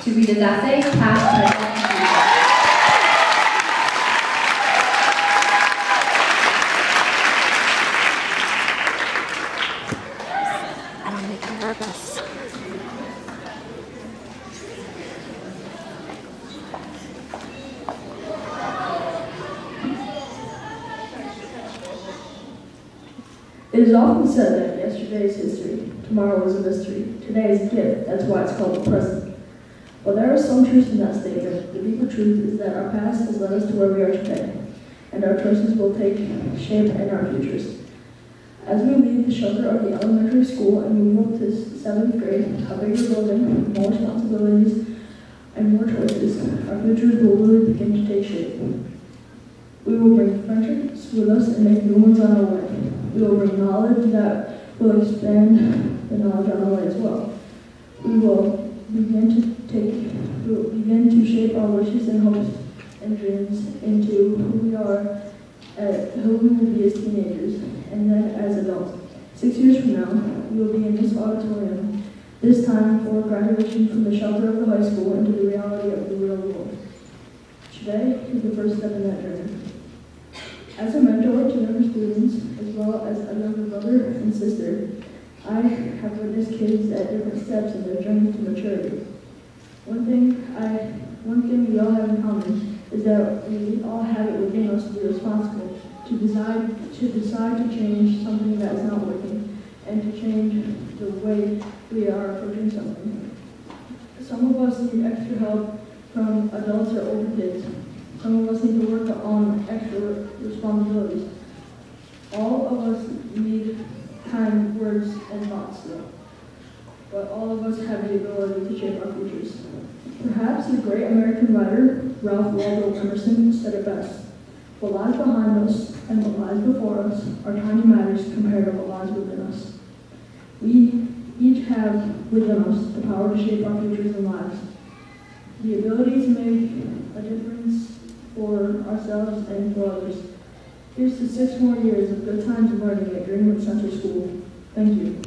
to read his essay, Past, Present, and Future. I don't make me nervous. It is often said that yesterday is history, tomorrow is a mystery, today is a gift, that's why it's called the present. While there is some truth in that statement, the deeper truth is that our past has led us to where we are today, and our choices will take shape in our futures. As we leave the shelter of the elementary school and move up to 7th grade, a bigger building, more responsibilities, and more choices, our futures will really begin to take shape. We will bring friendships with us and make new ones on our way. We will bring knowledge that will expand the knowledge on our way as well. We will begin to shape our wishes and hopes and dreams into who we will be as teenagers and then as adults. 6 years from now, we will be in this auditorium, this time for graduation from the shelter of the high school into the reality of the real world. Today is the first step in that journey. As a mentor to younger students, as well as a younger brother and sister, I have witnessed kids at different steps in their journey to maturity. One thing we all have in common is that we all have it within us to be responsible, to decide to change something that is not working, and to change the way we are approaching something. Some of us need extra help from adults or older kids. Some of us need to work on extra responsibilities. All of us need kind words and thoughts still. But all of us have the ability to shape our futures. Perhaps the great American writer, Ralph Waldo Emerson, said it best. What lies behind us and what lies before us are tiny matters compared to what lies within us. We each have within us the power to shape our futures and lives. The ability to make a difference for ourselves and for others. Here's to 6 more years of good times and learning at Greenwood Center School. Thank you.